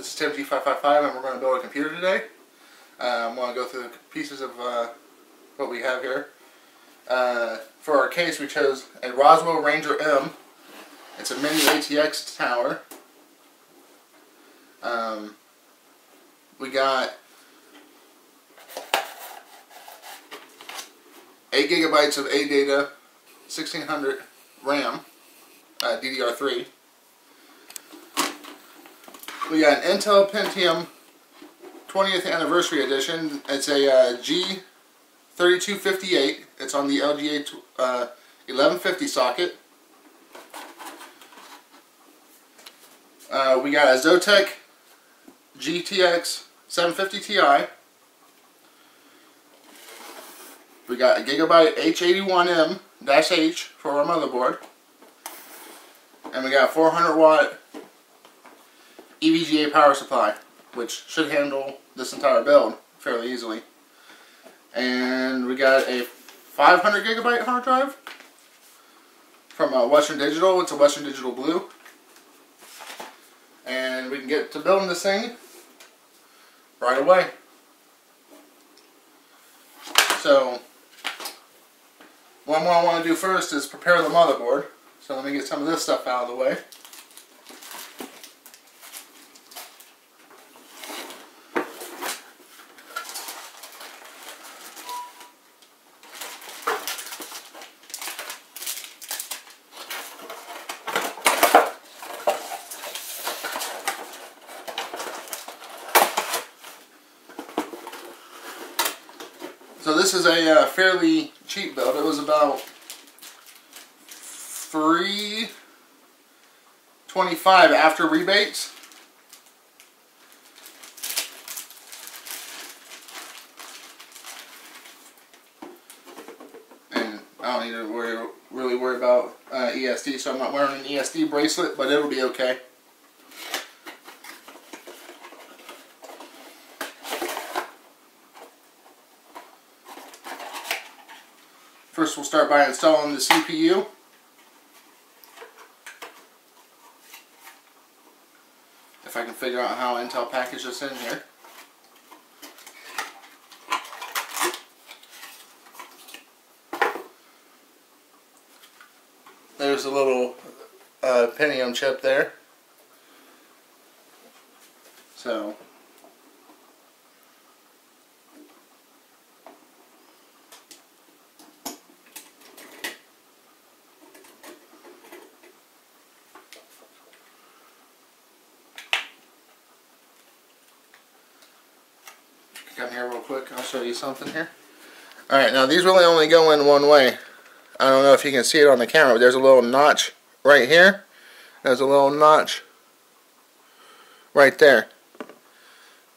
This is Tim G555 and we're going to build a computer today. I'm going to go through the pieces of what we have here. For our case we chose a Roswell Ranger M. It's a mini ATX tower. We got 8 gigabytes of ADATA, 1600 RAM, DDR3. We got an Intel Pentium 20th Anniversary Edition. It's a G3258. It's on the LGA 1150 socket. We got a Zotac GTX 750 Ti. We got a Gigabyte H81M-H for our motherboard. And we got a 400 watt EVGA power supply, which should handle this entire build fairly easily. And we got a 500 gigabyte hard drive from Western Digital. It's a Western Digital Blue. And we can get to building this thing right away. So, what I want to do first is prepare the motherboard. So let me get some of this stuff out of the way. So this is a fairly cheap build. It was about $325 after rebates. And I don't need to really worry about ESD, so I'm not wearing an ESD bracelet, but it'll be okay. First we'll start by installing the CPU. If I can figure out how Intel packaged this in here. There's a little Pentium chip there. So come here real quick, I'll show you something here. Alright, now these really only go in one way. I don't know if you can see it on the camera, but there's a little notch right here. There's a little notch right there.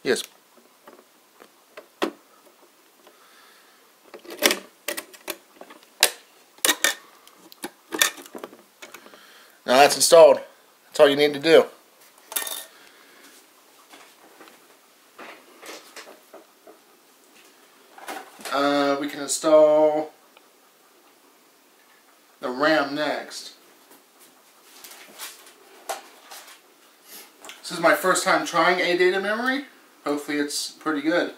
Yes. Now that's installed. That's all you need to do. We can install the RAM next. This is my first time trying ADATA memory. Hopefully it's pretty good.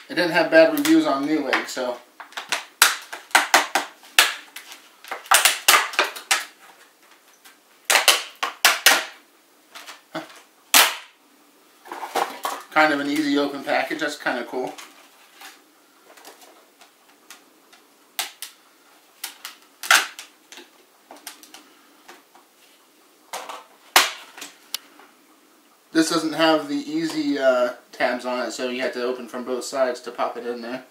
It didn't have bad reviews on Newegg, so kind of an easy open package. That's kind of cool. This doesn't have the easy tabs on it, so you have to open from both sides to pop it in there.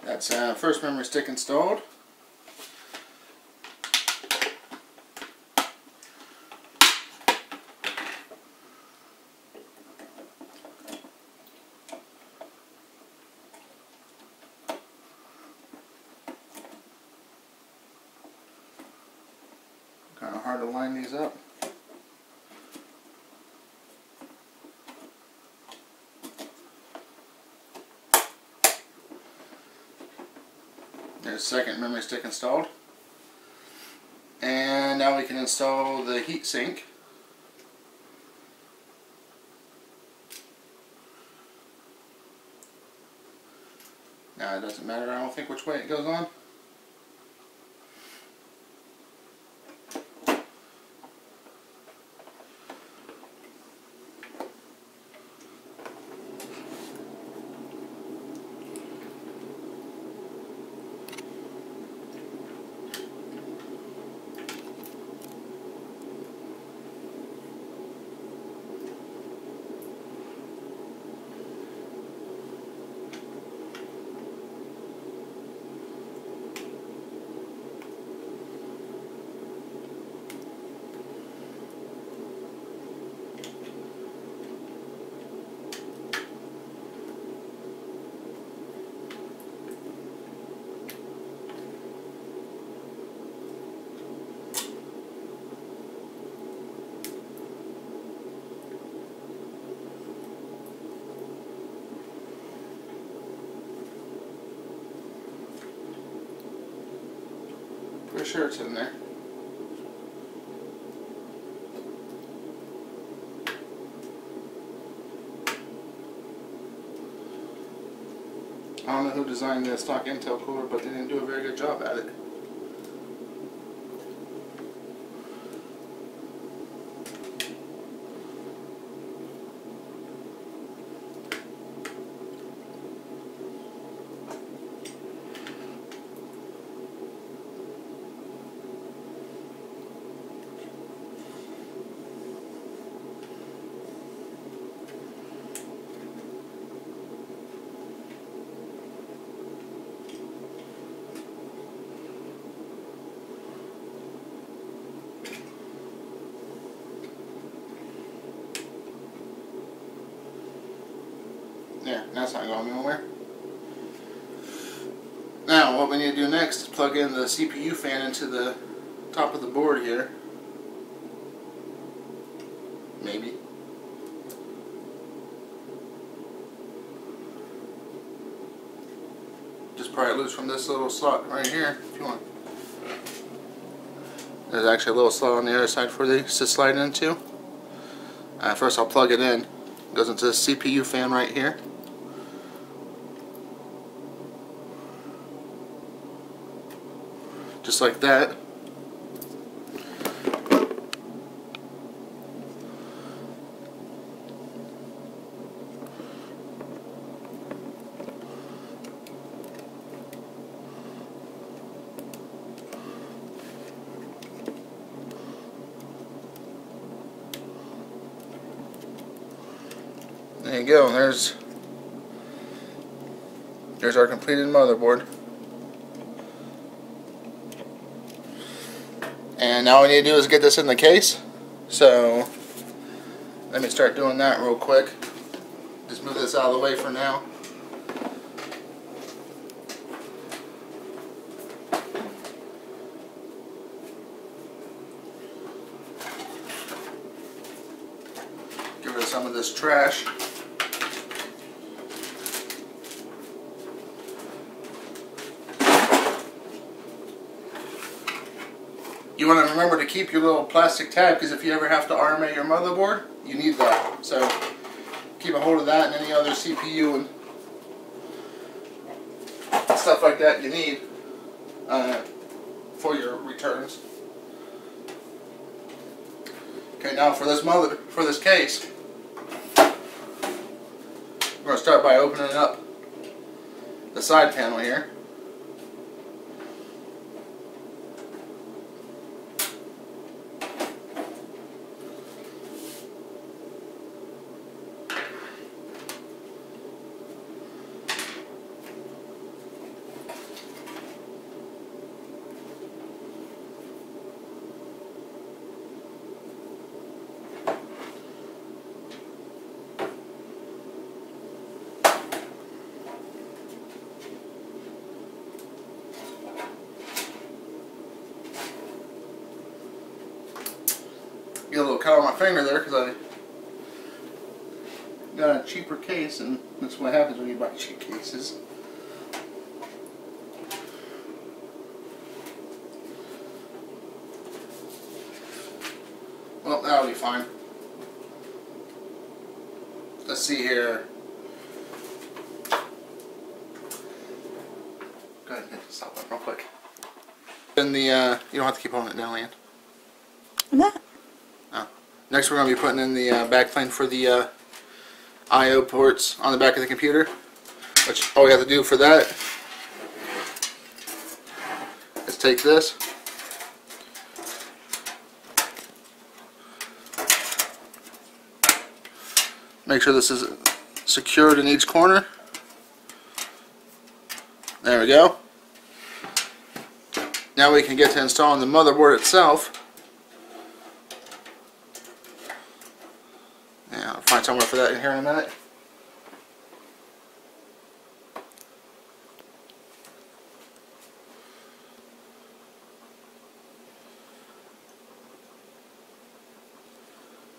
That's first memory stick installed. hard to line these up. There's second memory stick installed. And now we can install the heat sink. Now it doesn't matter, I don't think, which way it goes on. Pretty sure it's in there. I don't know who designed the stock Intel cooler, but they didn't do a very good job at it. There, that's not going anywhere. Now, what we need to do next is plug in the CPU fan into the top of the board here. Maybe. Just pry it loose from this little slot right here, if you want. There's actually a little slot on the other side for these to slide into. First I'll plug it in. It goes into the CPU fan right here. Just like that. There you go. There's our completed motherboard. And now all we need to do is get this in the case. So let me start doing that real quick. Just move this out of the way for now. Get rid of some of this trash. You want to remember to keep your little plastic tab, because if you ever have to RMA your motherboard, you need that. So keep a hold of that and any other CPU and stuff like that you need for your returns. Okay, now for this case, we're going to start by opening up the side panel here. Get a little cut on my finger there because I got a cheaper case, and that's what happens when you buy cheap cases. Well, that'll be fine. Let's see here. Go ahead and stop that real quick. Then the you don't have to keep holding it down, Leanne. What? Oh. Next, we're going to be putting in the backplane for the I/O ports on the back of the computer. Which all we have to do for that is take this. Make sure this is secured in each corner. There we go. Now we can get to installing the motherboard itself. Yeah, I'll find somewhere for that in here in a minute.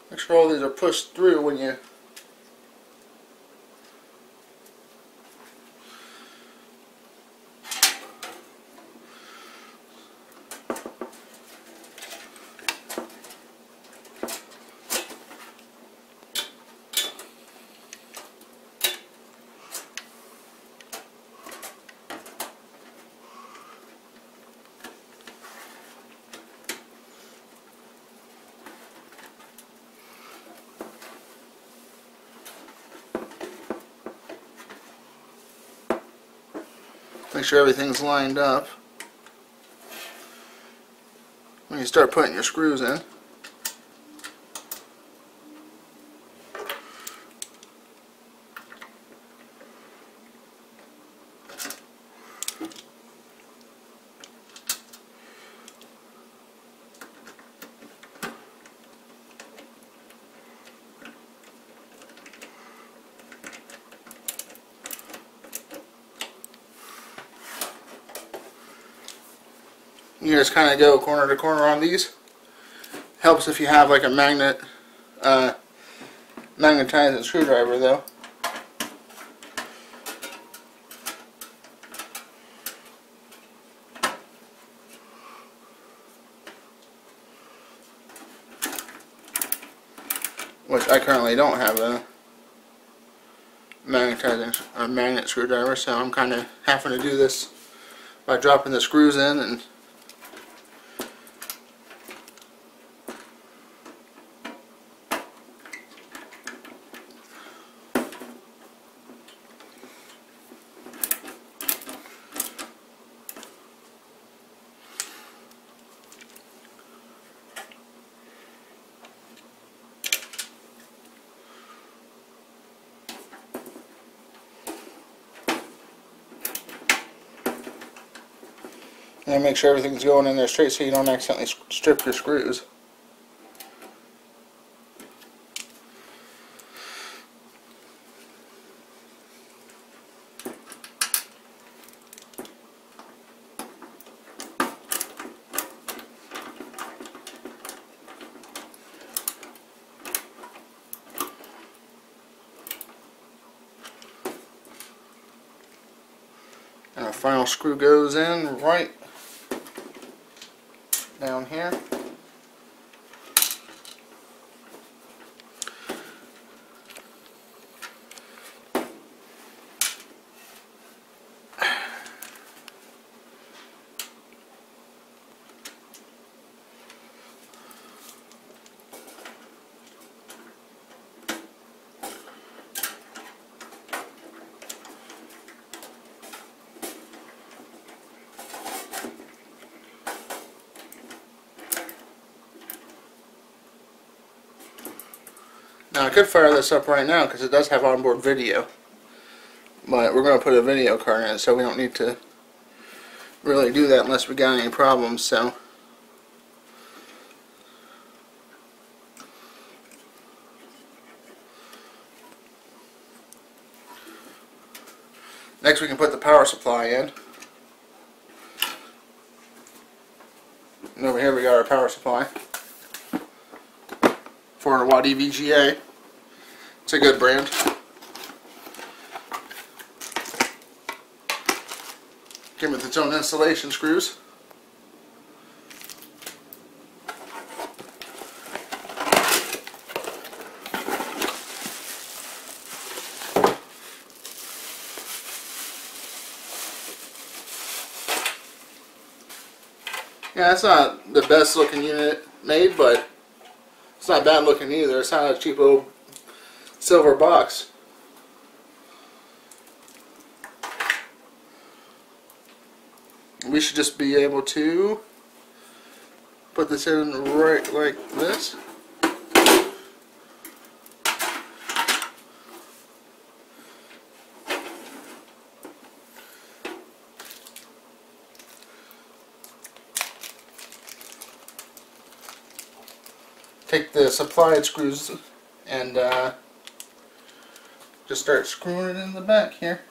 Make sure all these are pushed through when you make sure everything's lined up. When you start putting your screws in, you just kind of go corner to corner on these. Helps if you have like a magnetizing screwdriver though. Which I currently don't have a magnet screwdriver, so I'm kind of having to do this by dropping the screws in and make sure everything's going in there straight so you don't accidentally strip your screws. And our final screw goes in right down here. Now I could fire this up right now because it does have onboard video, but we're going to put a video card in it, so we don't need to really do that unless we got any problems. So next we can put the power supply in. And over here we got our power supply. 400 watt EVGA. It's a good brand. Came with its own installation screws. Yeah, it's not the best looking unit made, but it's not bad looking either. It's not a cheap little silver box. We should just be able to put this in right like this. Take the supplied screws and just start screwing it in the back here.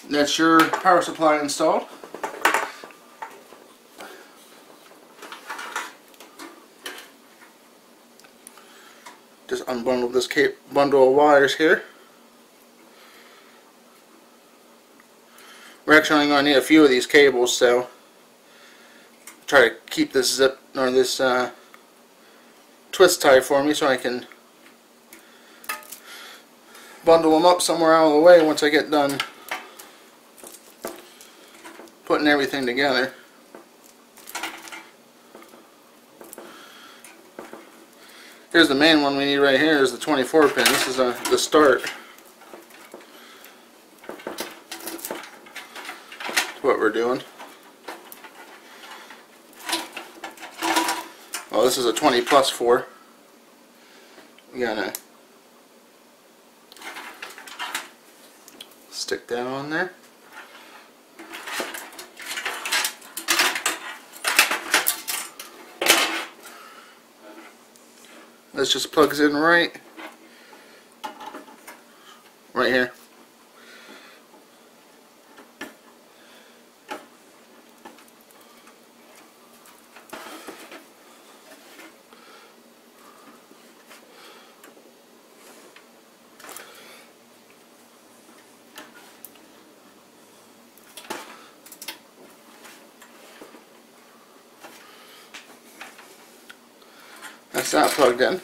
That's your power supply installed. Just unbundle this bundle of wires here. We're actually only going to need a few of these cables, so try to keep this zip or this twist tie for me so I can bundle them up somewhere out of the way once I get done putting everything together. Here's the main one we need right here, is the 24 pin. This is the start to what we're doing. Well, this is a 20 plus 4. We gotta stick that on there. This just plugs in right here. That's not plugged in.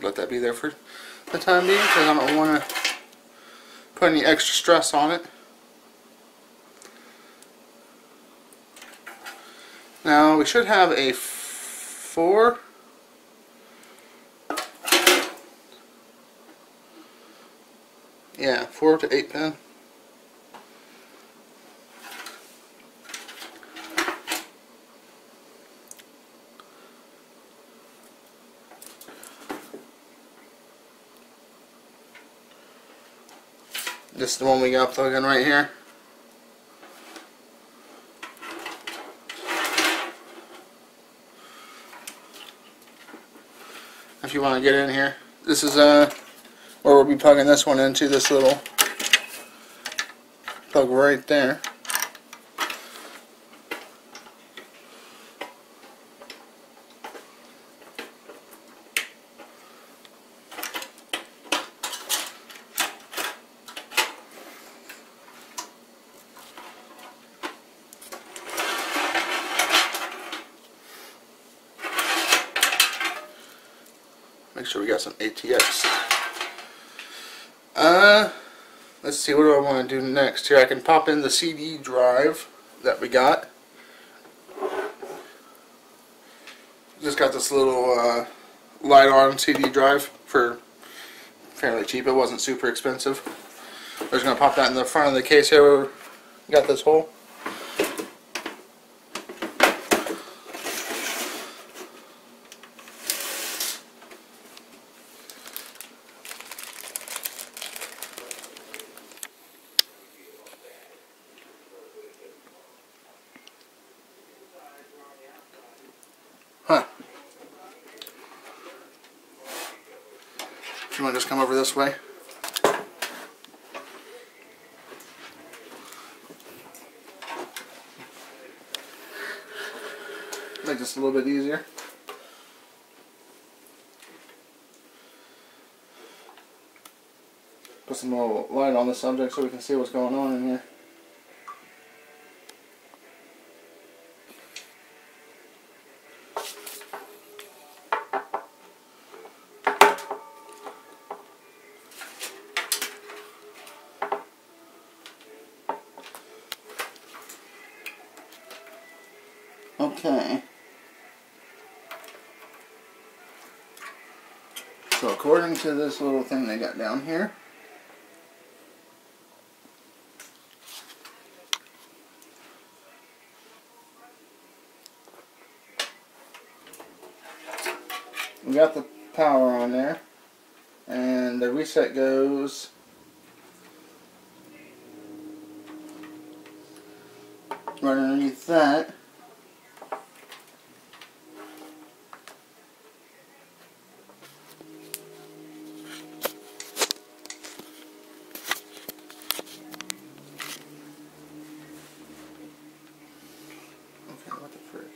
Let that be there for the time being, because I don't want to put any extra stress on it. Now we should have a 4. Yeah, 4 to 8 pin. This is the one we got plugged in right here. If you want to get in here, this is where we'll be plugging this one into, this little plug right there. Make sure we got some ATX. Let's see, what do I want to do next here? I can pop in the CD drive that we got. Just got this little Lite-On CD drive for fairly cheap. It wasn't super expensive. We're just going to pop that in the front of the case here where we got this hole. Huh. You want to just come over this way? Make this a little bit easier. Put some more light on the subject so we can see what's going on in here. Okay. So according to this little thing they got down here, we got the power on there, and the reset goes right underneath that. Okay, what the frick?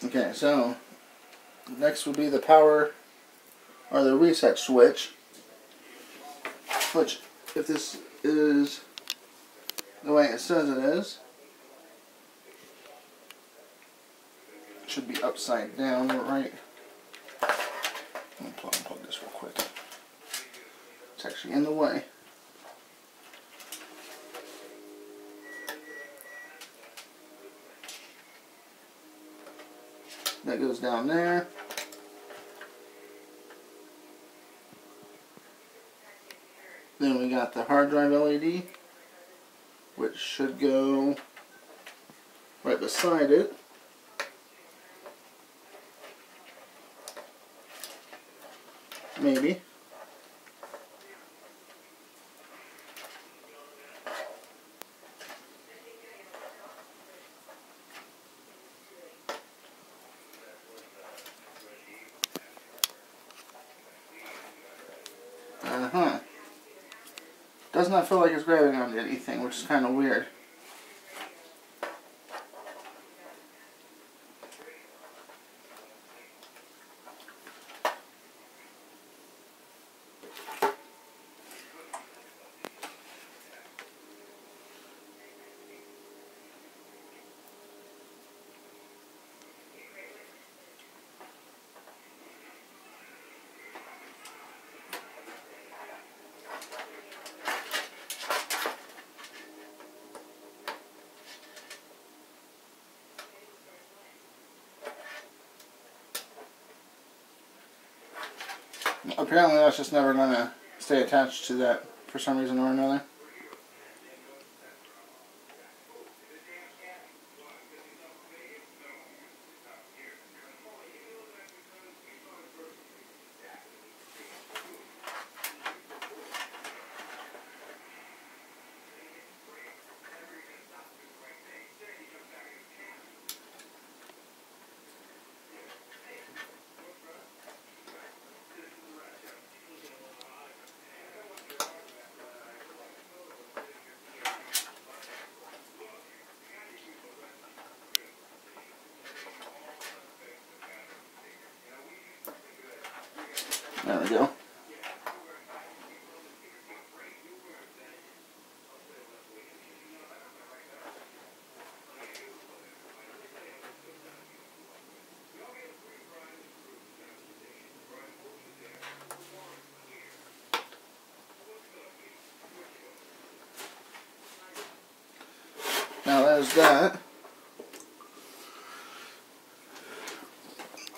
Okay, so next will be the power or the reset switch, which, if this is the way it says it is, should be upside down, right? Let me unplug this real quick. It's actually in the way. That goes down there. Then we got the hard drive LED, which should go right beside it. Maybe. Does not feel like it's grabbing onto anything, which is kind of weird. Apparently that's just never going to stay attached to that for some reason or another. There we go. there's that.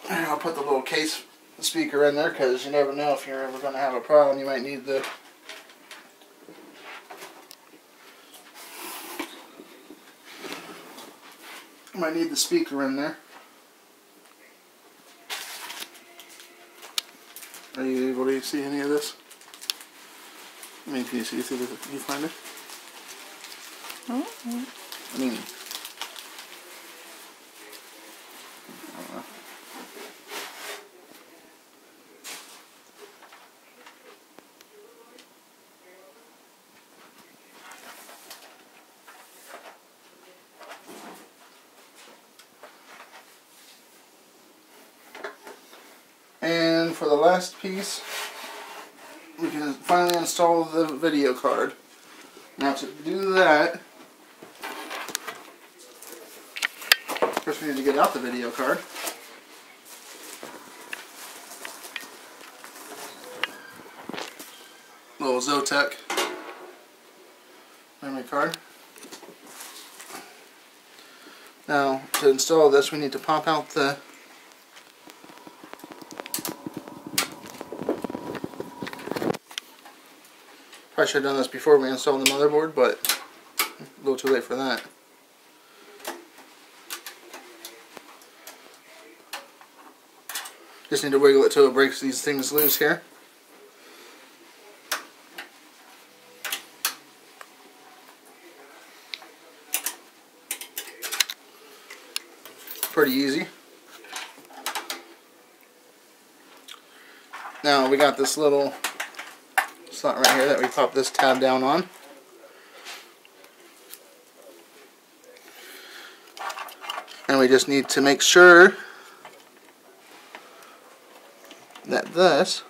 And I'll put the little case speaker in there because you never know if you're ever going to have a problem. You might need the speaker in there. Are you able to see any of this? I mean, can you see through the viewfinder? I mean, I don't know. And for the last piece, we can finally install the video card. Now to do that, first we need to get out the video card. Little Zotac memory card. Now to install this, we need to pop out the I should have done this before we installed the motherboard, but a little too late for that. Just need to wiggle it till it breaks these things loose here. Pretty easy. Now we got this little slot right here that we pop this tab down on. And we just need to make sure that this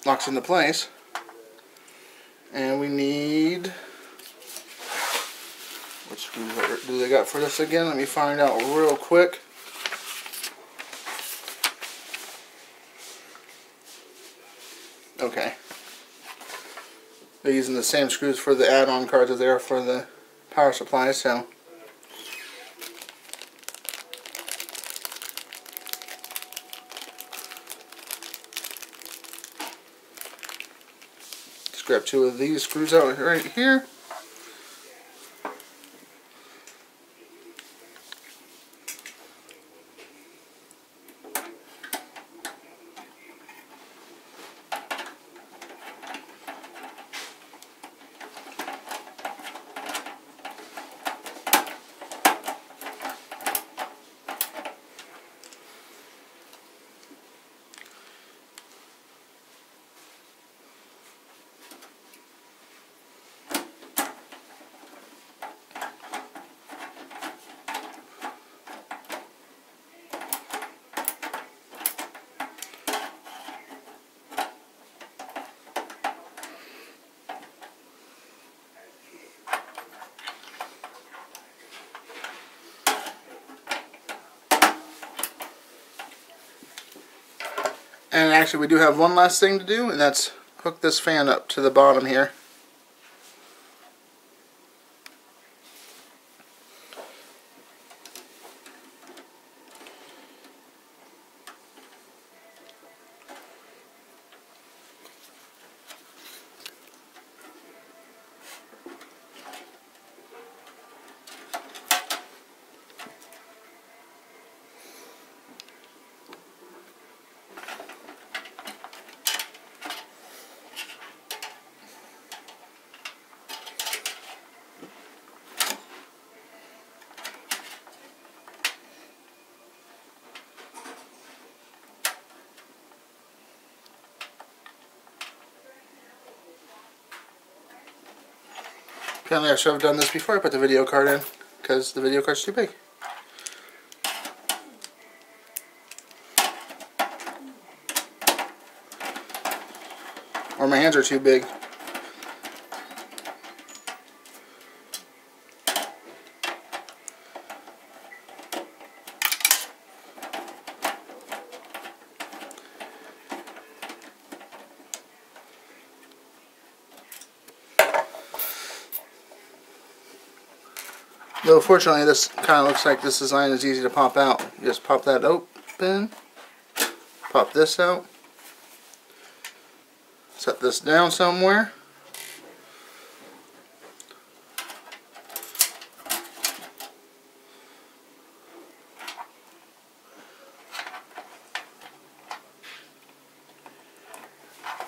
locks into place. And we need, what screwdriver do they got for this again? Let me find out real quick. Okay. They're using the same screws for the add-on cards as they are for the power supply, so just grab two of these screws out right here. And actually we do have one last thing to do, and that's hook this fan up to the bottom here. Apparently I should have done this before I put the video card in, because the video card's too big. Or my hands are too big. Though fortunately this kind of looks like this design is easy to pop out. You just pop that open, pop this out, set this down somewhere.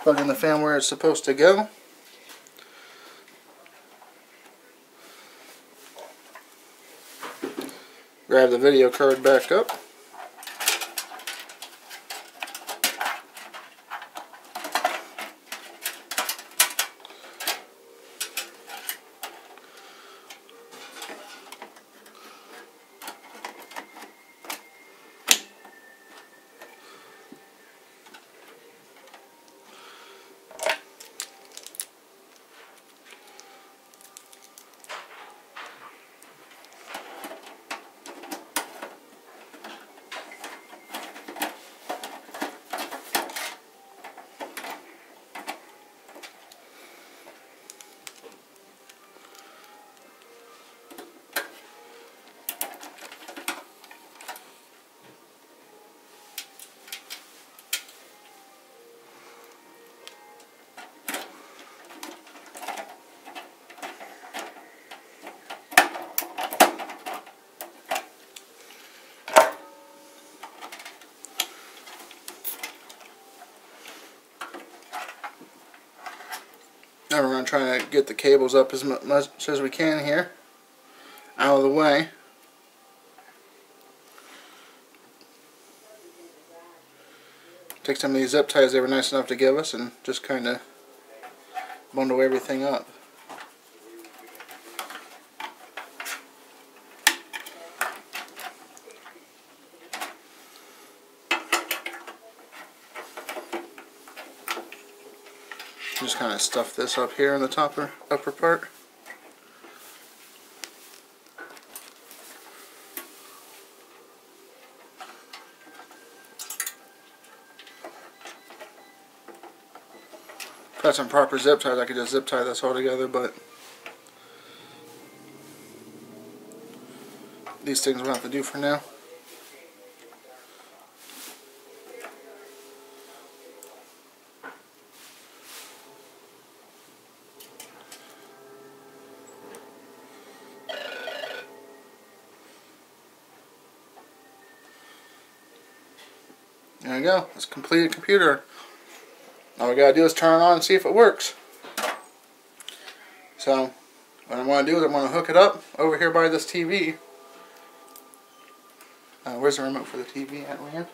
Plug in the fan where it's supposed to go. Grab the video card back up. Now we're going to try to get the cables up as much as we can here, out of the way. Take some of these zip ties they were nice enough to give us and just kind of bundle everything up. Just kind of stuff this up here in the upper part. Got some proper zip ties, I could just zip tie this all together, but these things will have to do for now. There we go. It's a completed computer. All we gotta do is turn it on and see if it works. So what I'm gonna do is I'm gonna hook it up over here by this TV. Where's the remote for the TV at, Leanne?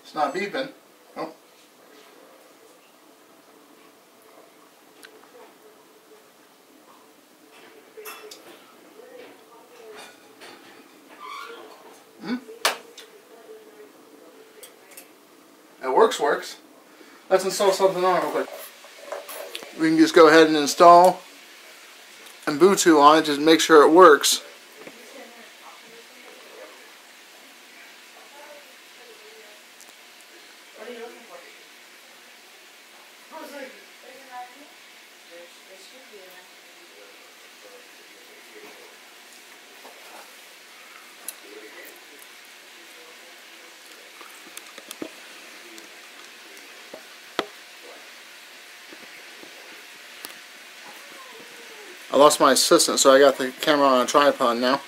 It's not beeping. Oh. It works. Let's install something on it real quick. We can just go ahead and install Ubuntu on it, just make sure it works. What are you looking for? I lost my assistant, so I got the camera on a tripod now.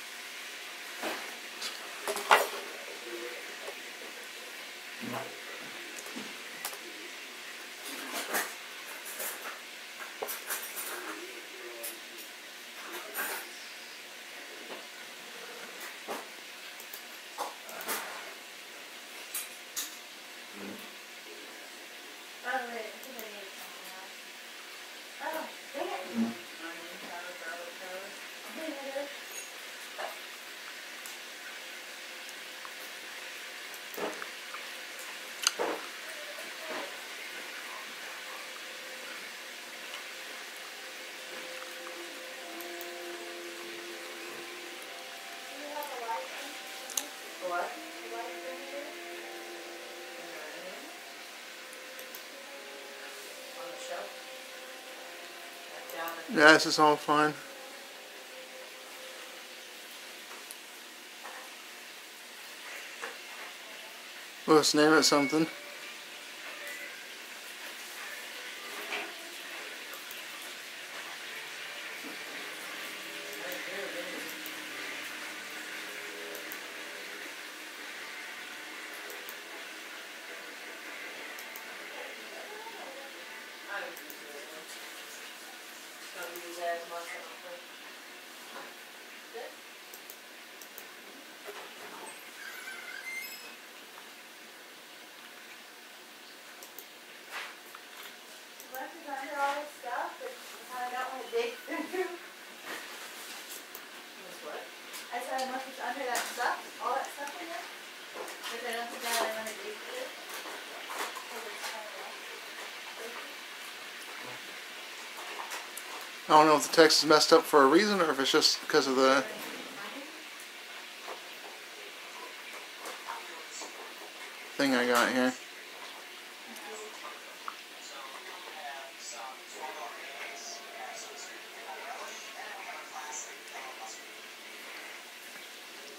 Yeah, this is all fine. Let's name it something. Under all this stuff, but I don't want to dig through. What? I said I must be under that stuff, all that stuff in there. But I don't think I want to dig through it. I don't know if the text is messed up for a reason or if it's just because of the thing I got here.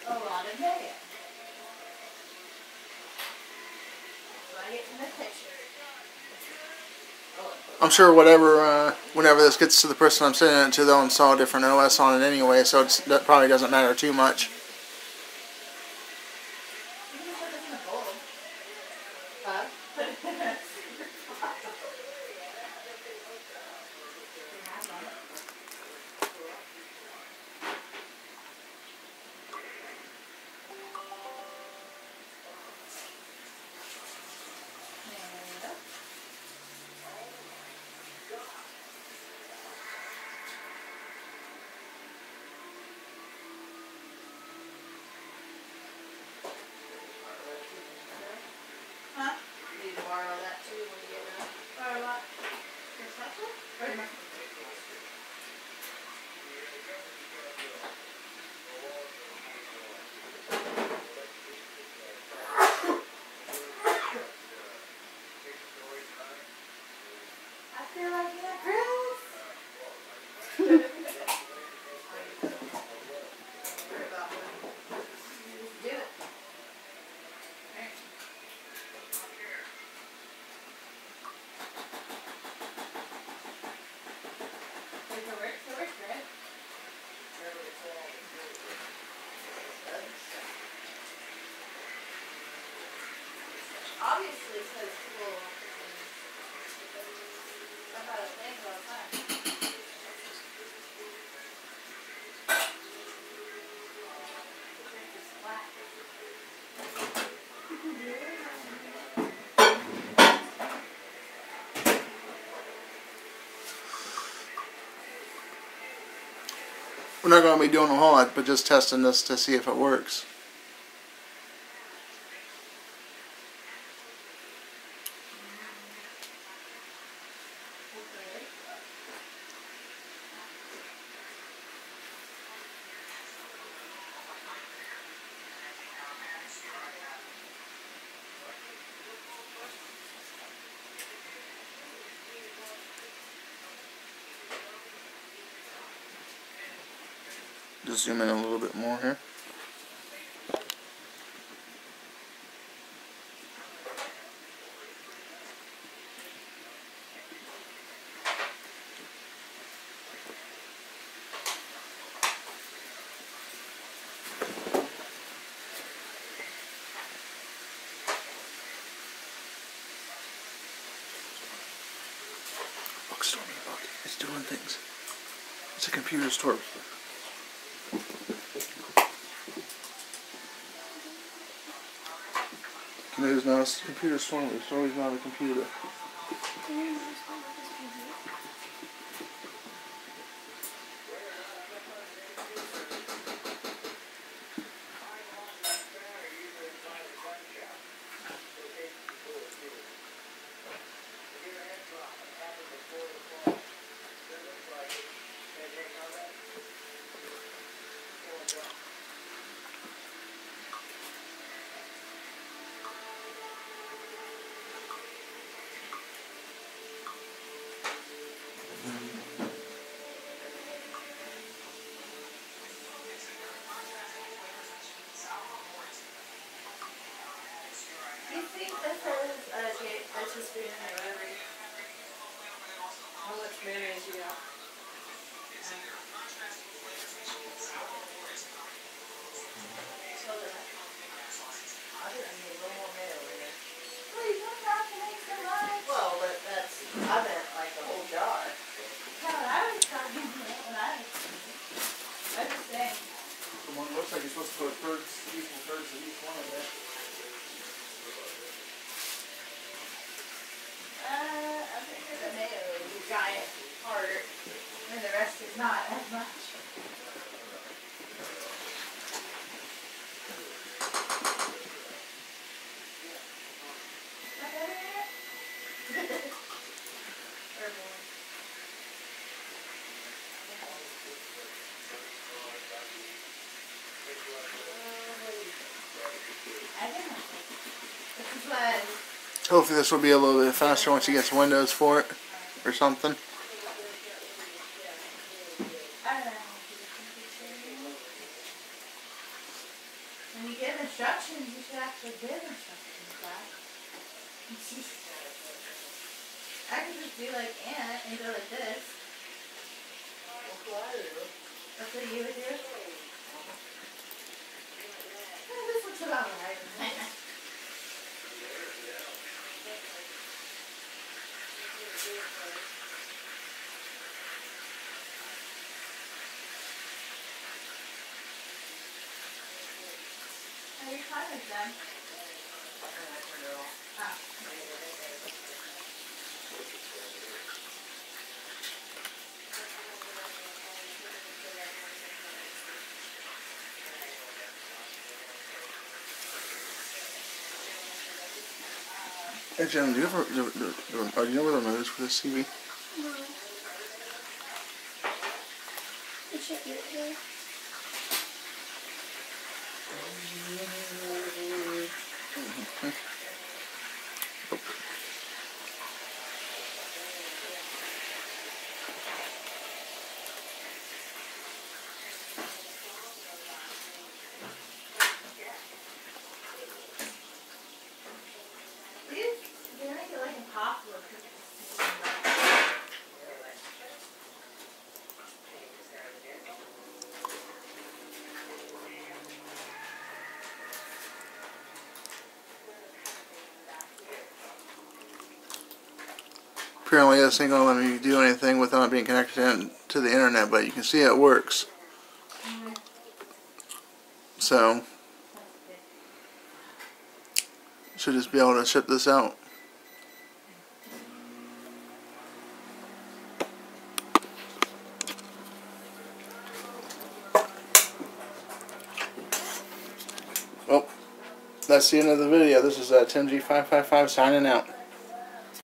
A lot of million. So I get in the picture. I'm sure whenever this gets to the person I'm sending it to, they'll install a different OS on it anyway, so that probably doesn't matter too much. You can put this in a bowl. Huh? Huh? You need to borrow that too when you get done. Borrow what? Your special? Or your I feel like that, Chris. Worry about what? Just do it. Alright. If it works, right? Obviously, says people about a thing all the time. We're not going to be doing a whole lot, but just testing this to see if it works. Just zoom in a little bit more here. Look, Stormy, look. It's doing things. It's a computer store. It's not a computer storm, it's always not a computer. just be in there every. How much mayonnaise you got? I think I need a little more mayo in there. Well, you don't have to make so much. Well, but that's, I meant like the whole jar. No, I was talking about what I was thinking. I was saying. The one looks like you're supposed to put equal thirds of each one of that. I figured the mayo is a giant part, and the rest is not as much. Hopefully this will be a little bit faster once he gets Windows for it or something. When you give instructions, you should actually give instructions, right? I could just do like Aunt and go like this. That's what you would do? This looks about right. Your time is done. Oh. Hey Jen, do you ever do you know where the remote is for this TV? No. It should be here. They make it like impossible to Apparently this ain't gonna let me do anything without being connected to the internet, but you can see it works. So should just be able to ship this out. Well, that's the end of the video. This is TimG555 signing out.